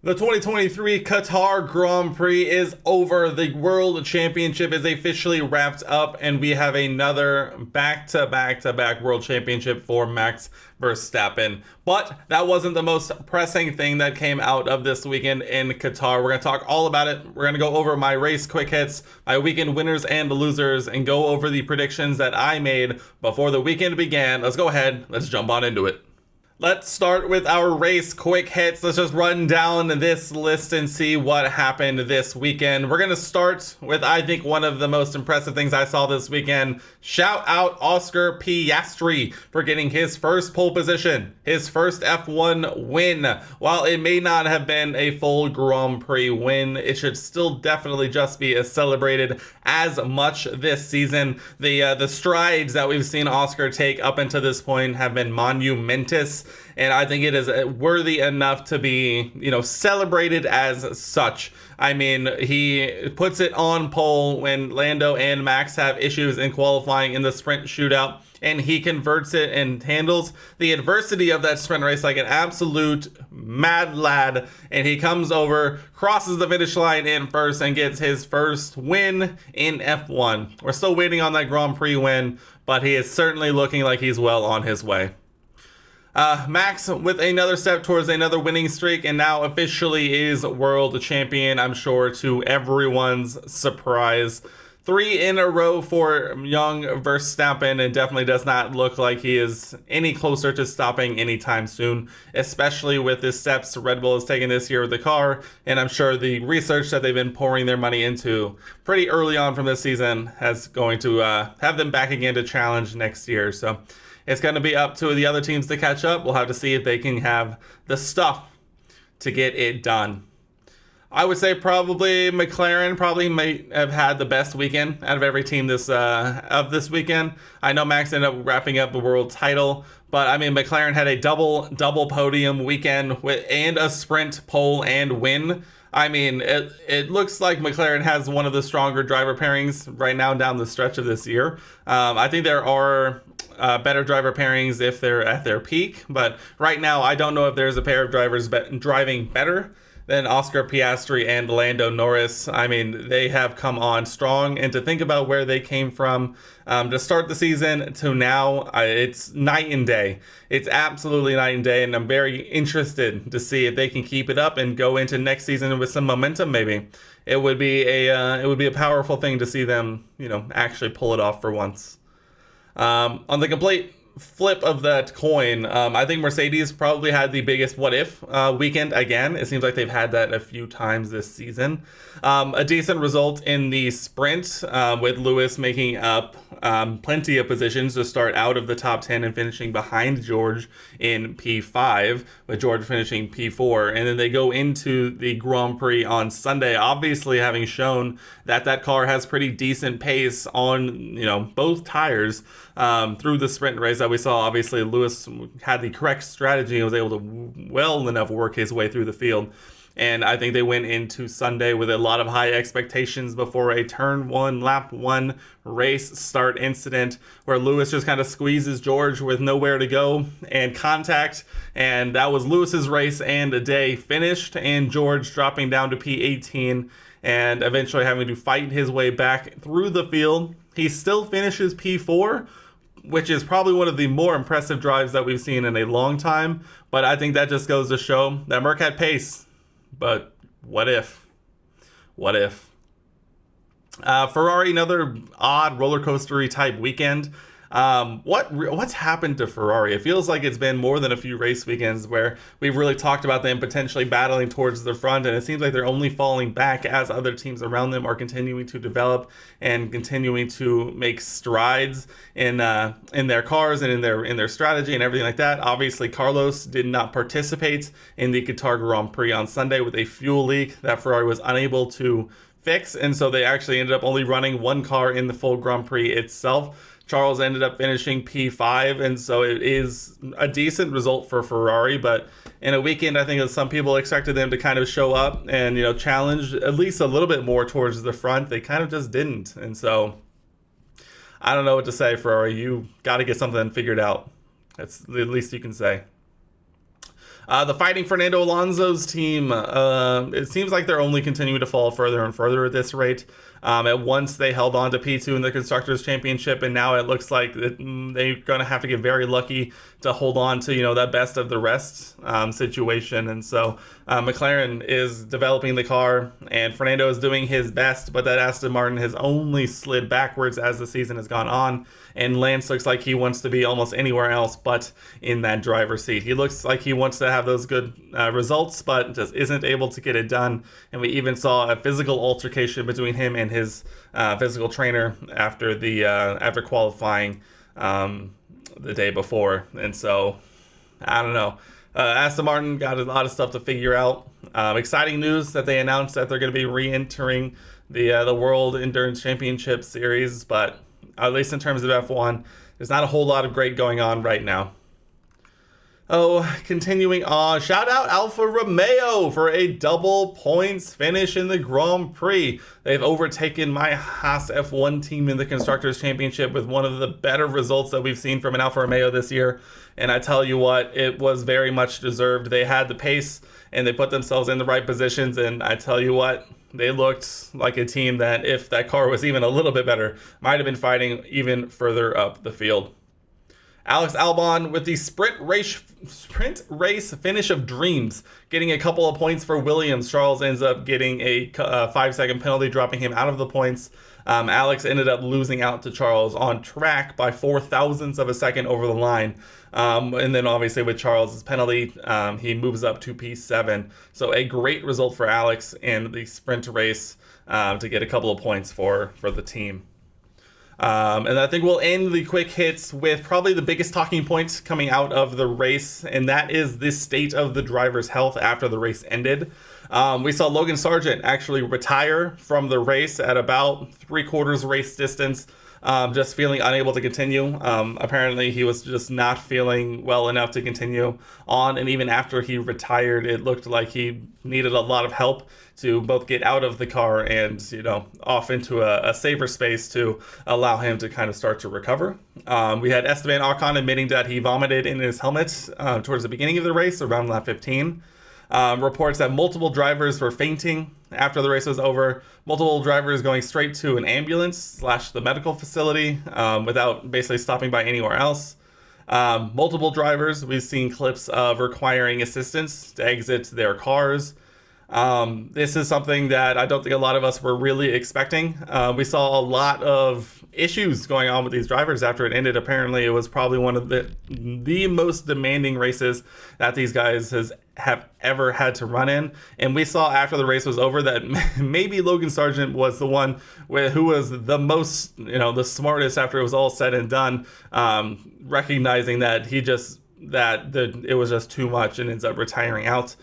The 2023 Qatar Grand Prix is over. The World Championship is officially wrapped up, and we have another back-to-back-to-back World Championship for Max Verstappen. But that wasn't the most pressing thing that came out of this weekend in Qatar. We're going to talk all about it. We're going to go over my race quick hits, my weekend winners and losers, and go over the predictions that I made before the weekend began. Let's go ahead. Let's jump on into it. Let's start with our race quick hits. Let's just run down this list and see what happened this weekend. We're going to start with, I think, one of the most impressive things I saw this weekend. Shout out Oscar Piastri for getting his first pole position, his first F1 win. While it may not have been a full Grand Prix win, it should still definitely just be celebrated as much this season. The strides that we've seen Oscar take up until this point have been monumentous. And I think it is worthy enough to be, celebrated as such. I mean, he puts it on pole when Lando and Max have issues in qualifying in the sprint shootout, and he converts it and handles the adversity of that sprint race like an absolute mad lad. And he comes over, crosses the finish line in first, and gets his first win in F1. We're still waiting on that Grand Prix win, but he is certainly looking like he's well on his way. Max with another step towards another winning streak, and now officially is world champion, I'm sure to everyone's surprise. 3 in a row for young Verstappen. It definitely does not look like he is any closer to stopping anytime soon, especially with the steps Red Bull has taken this year with the car, and I'm sure the research that they've been pouring their money into pretty early on from this season is going to have them back again to challenge next year. So it's going to be up to the other teams to catch up. We'll have to see if they can have the stuff to get it done. I would say probably McLaren probably might have had the best weekend out of every team this weekend. I know Max ended up wrapping up the world title, but I mean McLaren had a double podium weekend and a sprint pole and win. I mean, it looks like McLaren has one of the stronger driver pairings right now down the stretch of this year. I think there are better driver pairings if they're at their peak, but right now I don't know if there's a pair of drivers driving better than Oscar Piastri and Lando Norris. I mean, they have come on strong, and to think about where they came from to start the season to now, it's night and day. It's absolutely night and day, and I'm very interested to see if they can keep it up and go into next season with some momentum. Maybe it would be a powerful thing to see them, actually pull it off for once. On the complete flip of that coin, I think Mercedes probably had the biggest what if weekend again. It seems like they've had that a few times this season. A decent result in the sprint with Lewis making up plenty of positions to start out of the top 10 and finishing behind George in P5, with George finishing P4. And then they go into the Grand Prix on Sunday, obviously having shown that car has pretty decent pace on both tires through the sprint race that we saw. Obviously Lewis had the correct strategy and was able to well enough work his way through the field. And I think they went into Sunday with a lot of high expectations before a turn 1, lap 1 race start incident where Lewis just kind of squeezes George with nowhere to go and contact. And that was Lewis's race and a day finished, and George dropping down to P18 and eventually having to fight his way back through the field. He still finishes P4, which is probably one of the more impressive drives that we've seen in a long time. But I think that just goes to show that Merc had pace. But what if? What if? Ferrari, another odd roller coastery type weekend. What's happened to Ferrari? It feels like it's been more than a few race weekends where we've really talked about them potentially battling towards the front, and it seems like they're only falling back as other teams around them are continuing to develop and continuing to make strides in their cars and in their strategy and everything like that. Obviously, Carlos did not participate in the Qatar Grand Prix on Sunday with a fuel leak that Ferrari was unable to fix, and so they actually ended up only running one car in the full Grand Prix itself. Charles ended up finishing P5, and so it is a decent result for Ferrari, but in a weekend I think that some people expected them to kind of show up and challenge at least a little bit more towards the front. They kind of just didn't, and so I don't know what to say. Ferrari, you got to get something figured out. That's the least you can say. The Fighting Fernando Alonso's team, it seems like they're only continuing to fall further and further at this rate. At once they held on to P2 in the Constructors' Championship, and now it looks like they're going to have to get very lucky to hold on to, that best of the rest situation. And so McLaren is developing the car, and Fernando is doing his best, but that Aston Martin has only slid backwards as the season has gone on, and Lance looks like he wants to be almost anywhere else but in that driver's seat. He looks like he wants to have those good results, but just isn't able to get it done. And we even saw a physical altercation between him and his physical trainer after qualifying the day before. And so I don't know. Aston Martin got a lot of stuff to figure out. Exciting news that they announced that they're going to be re-entering the World Endurance Championship Series, but at least in terms of F1, there's not a whole lot of great going on right now. Oh, continuing on, shout out Alfa Romeo for a double points finish in the Grand Prix. They've overtaken my Haas F1 team in the Constructors' Championship with one of the better results that we've seen from an Alfa Romeo this year. And I tell you what, it was very much deserved. They had the pace and they put themselves in the right positions. And I tell you what, they looked like a team that, if that car was even a little bit better, might have been fighting even further up the field. Alex Albon with the sprint race finish of dreams, getting a couple of points for Williams. Charles ends up getting a 5-second penalty, dropping him out of the points. Alex ended up losing out to Charles on track by 0.004 of a second over the line. And then obviously with Charles's penalty, he moves up to P7. So a great result for Alex in the sprint race to get a couple of points for the team. And I think we'll end the quick hits with probably the biggest talking points coming out of the race, and that is the state of the driver's health after the race ended. We saw Logan Sargent actually retire from the race at about 3/4 race distance, just feeling unable to continue. Apparently he was just not feeling well enough to continue on, and even after he retired, it looked like he needed a lot of help to both get out of the car and, off into a safer space to allow him to kind of start to recover. We had Esteban Ocon admitting that he vomited in his helmet towards the beginning of the race, around lap 15. Reports that multiple drivers were fainting after the race was over, multiple drivers going straight to an ambulance / the medical facility without basically stopping by anywhere else. Multiple drivers, we've seen clips of requiring assistance to exit their cars. This is something that I don't think a lot of us were really expecting. We saw a lot of issues going on with these drivers after it ended. Apparently, it was probably one of the most demanding races that these guys have ever had to run in. And we saw after the race was over that maybe Logan Sargent was the one who was the most, the smartest after it was all said and done, recognizing that it was just too much and ends up retiring out.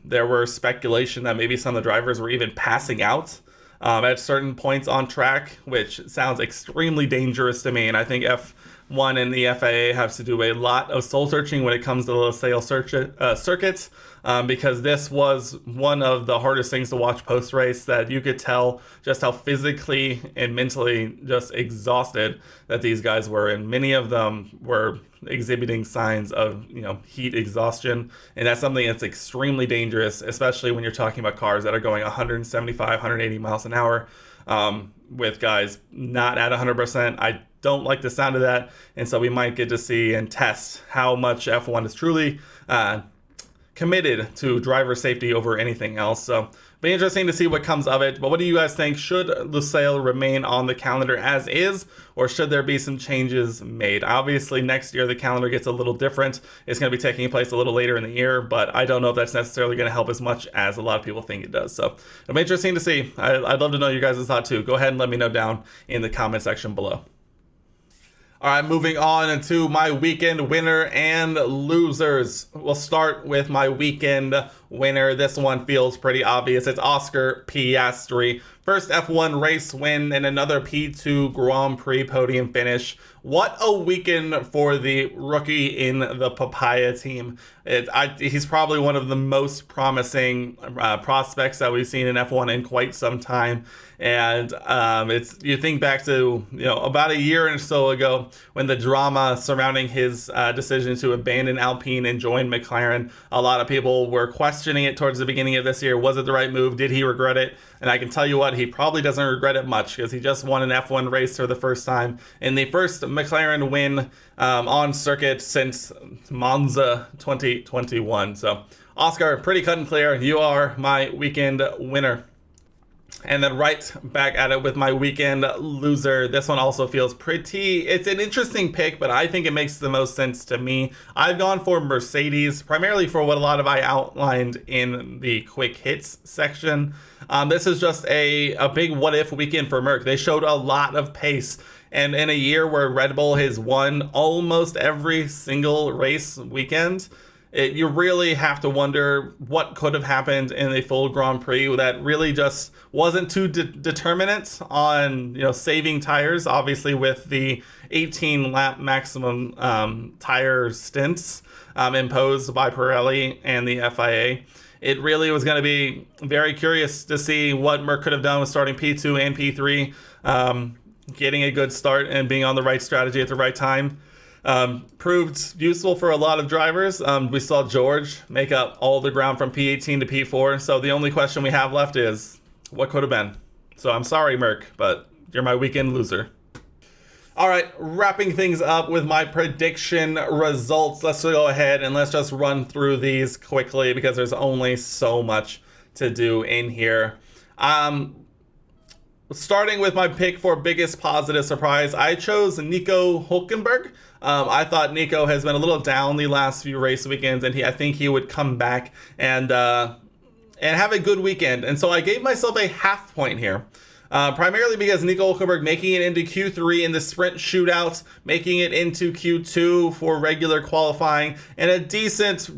There were speculation that maybe some of the drivers were even passing out at certain points on track, which sounds extremely dangerous to me. And I think F1 and the FIA have to do a lot of soul searching when it comes to the Losail circuits, because this was one of the hardest things to watch post-race, that you could tell just how physically and mentally just exhausted that these guys were. And many of them were exhibiting signs of, heat exhaustion. And that's something that's extremely dangerous, especially when you're talking about cars that are going 175, 180 miles an hour, with guys not at 100%. I don't like the sound of that. And so we might get to see and test how much F1 is truly committed to driver safety over anything else. So be interesting to see what comes of it. But what do you guys think? Should Losail remain on the calendar as is, or should there be some changes made? Obviously, next year the calendar gets a little different. It's going to be taking place a little later in the year, but I don't know if that's necessarily going to help as much as a lot of people think it does. So it'll be interesting to see. I'd love to know your guys' thoughts too. Go ahead and let me know down in the comment section below. All right, moving on into my weekend winner and losers. We'll start with my weekend winner. This one feels pretty obvious. It's Oscar Piastri first F1 race win and another P2 Grand Prix podium finish. What a weekend for the rookie in the Papaya team. He's probably one of the most promising prospects that we've seen in F1 in quite some time. And you think back to about a year or so ago when the drama surrounding his decision to abandon Alpine and join McLaren. A lot of people were questioning it towards the beginning of this year. Was it the right move? Did he regret it? And I can tell you what, he probably doesn't regret it much because he just won an F1 race for the first time in the first McLaren win on circuit since Monza 2021. So, Oscar, pretty cut and clear. You are my weekend winner. And then right back at it with my weekend loser. This one also feels it's an interesting pick, but I think it makes the most sense to me. I've gone for Mercedes, primarily for what a lot of I outlined in the quick hits section. This is just a big what if weekend for Merc. They showed a lot of pace. And in a year where Red Bull has won almost every single race weekend, you really have to wonder what could have happened in a full Grand Prix that really just wasn't too determinant on saving tires. Obviously, with the 18 lap maximum tire stints imposed by Pirelli and the FIA. It really was going to be very curious to see what Merc could have done with starting P2 and P3, getting a good start and being on the right strategy at the right time. Proved useful for a lot of drivers. We saw George make up all the ground from P18 to P4. So the only question we have left is what could have been. So I'm sorry, Merc, but you're my weekend loser. All right, wrapping things up with my prediction results. Let's go ahead and let's just run through these quickly because there's only so much to do in here. Starting with my pick for biggest positive surprise, I chose Nico Hülkenberg. I thought Nico has been a little down the last few race weekends, and I think he would come back and have a good weekend. And so I gave myself a half point here. Primarily because Nico Hülkenberg making it into Q3 in the sprint shootout, making it into Q2 for regular qualifying, and a decent,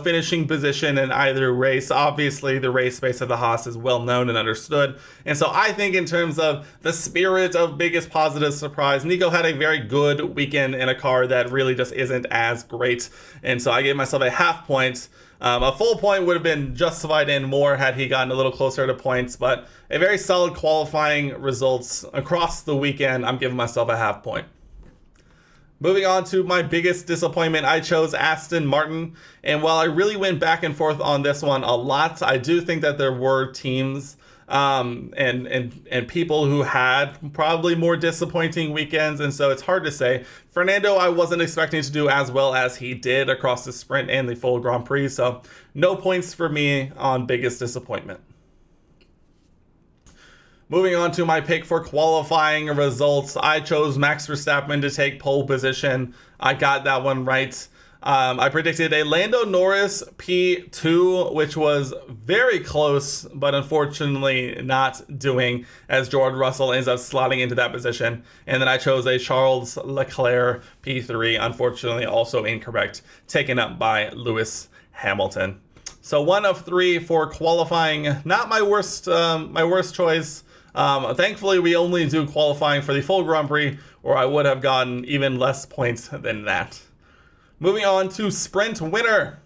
finishing position in either race. Obviously, the race pace of the Haas is well known and understood. And so I think in terms of the spirit of biggest positive surprise, Nico had a very good weekend in a car that really just isn't as great. And so I gave myself a half point. A full point would have been justified in more had he gotten a little closer to points, but a very solid qualifying results across the weekend. I'm giving myself a half point. Moving on to my biggest disappointment, I chose Aston Martin. And while I really went back and forth on this one a lot, I do think that there were teams and people who had probably more disappointing weekends, and so it's hard to say. Fernando, I wasn't expecting to do as well as he did across the sprint and the full Grand Prix, so no points for me on biggest disappointment. Moving on to my pick for qualifying results, I chose Max Verstappen to take pole position. I got that one right. I predicted a Lando Norris P2, which was very close, but unfortunately not doing, as George Russell ends up slotting into that position. And then I chose a Charles Leclerc P3, unfortunately also incorrect, taken up by Lewis Hamilton. So 1 of 3 for qualifying, not my worst choice. Thankfully, we only do qualifying for the full Grand Prix, or I would have gotten even less points than that. Moving on to sprint winner.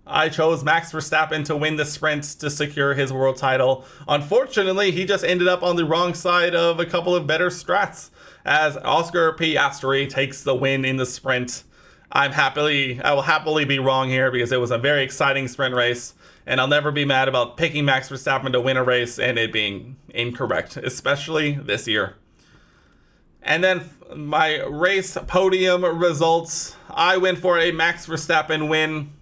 I chose Max Verstappen to win the sprint to secure his world title. Unfortunately, he just ended up on the wrong side of a couple of better strats as Oscar Piastri takes the win in the sprint. I will happily be wrong here because it was a very exciting sprint race, and I'll never be mad about picking Max Verstappen to win a race and it being incorrect, especially this year. And then my race podium results, I went for a Max Verstappen win,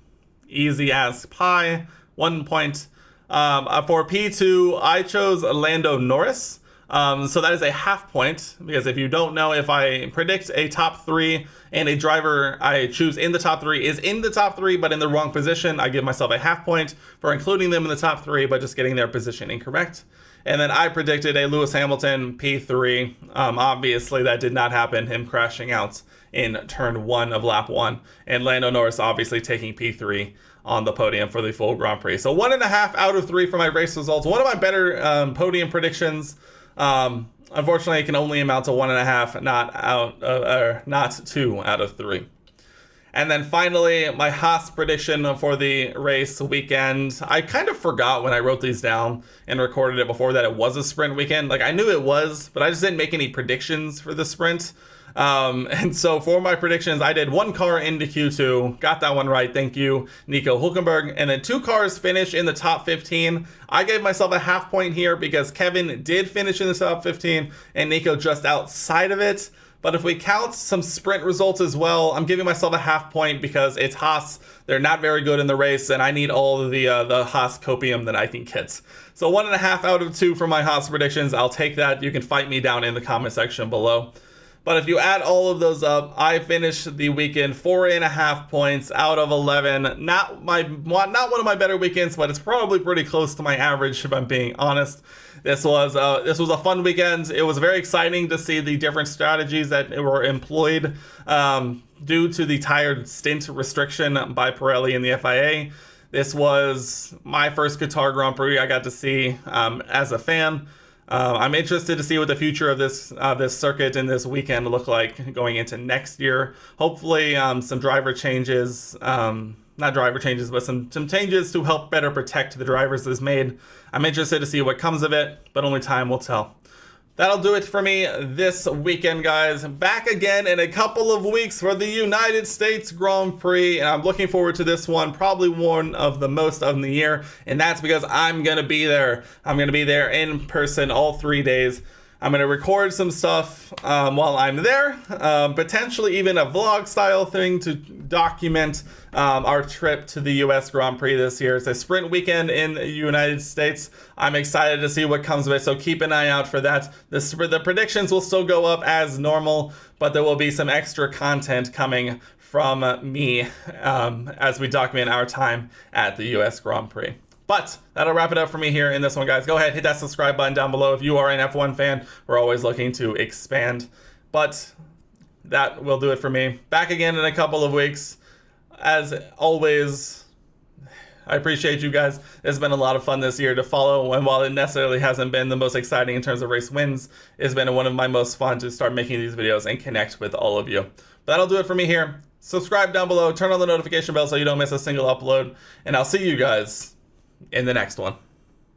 easy as pie, 1 point. For P2, I chose Lando Norris. So that is a half point, because if you don't know, if I predict a top 3 and a driver I choose in the top 3 is in the top 3 but in the wrong position, I give myself a half point for including them in the top 3 but just getting their position incorrect. And then I predicted a Lewis Hamilton P3. Obviously that did not happen, him crashing out in turn 1 of lap 1, and Lando Norris obviously taking P3 on the podium for the full Grand Prix. So 1.5 out of 3 for my race results. One of my better podium predictions. Unfortunately, it can only amount to 1.5, not 2 out of 3. And then finally, my Haas prediction for the race weekend. I kind of forgot when I wrote these down and recorded it before that it was a sprint weekend. Like, I knew it was, but I just didn't make any predictions for the sprint. And so for my predictions, I did 1 car into Q2, got that one right, thank you, Nico Hülkenberg, and then 2 cars finished in the top 15. I gave myself a half point here because Kevin did finish in the top 15 and Nico just outside of it. But if we count some sprint results as well, I'm giving myself a half point because it's Haas. They're not very good in the race, and I need all of the Haas copium that I can get. So 1.5 out of 2 for my Haas predictions. I'll take that. You can fight me down in the comment section below. But if you add all of those up, I finished the weekend 4.5 points out of 11. Not one of my better weekends, but it's probably pretty close to my average if I'm being honest. This was a fun weekend. It was very exciting to see the different strategies that were employed due to the tire stint restriction by Pirelli and the FIA. This was my first Qatar Grand Prix I got to see as a fan. I'm interested to see what the future of this circuit and this weekend look like going into next year. Hopefully, some driver changes, not driver changes, but some changes to help better protect the drivers is made. I'm interested to see what comes of it, but only time will tell. That'll do it for me this weekend, guys. Back again in a couple of weeks for the United States Grand Prix, and I'm looking forward to this one, probably one of the most of the year, and that's because I'm going to be there. I'm going to be there in person all 3 days. I'm going to record some stuff while I'm there, potentially even a vlog style thing to document our trip to the US Grand Prix this year. It's a sprint weekend in the United States. I'm excited to see what comes of it, so keep an eye out for that. The predictions will still go up as normal, but there will be some extra content coming from me as we document our time at the US Grand Prix. But that'll wrap it up for me here in this one, guys. Go ahead, hit that subscribe button down below if you are an F1 fan. We're always looking to expand. But that will do it for me. Back again in a couple of weeks. As always, I appreciate you guys. It's been a lot of fun this year to follow, and while it necessarily hasn't been the most exciting in terms of race wins, it's been one of my most fun to start making these videos and connect with all of you. But that'll do it for me here. Subscribe down below, turn on the notification bell so you don't miss a single upload, and I'll see you guys in the next one.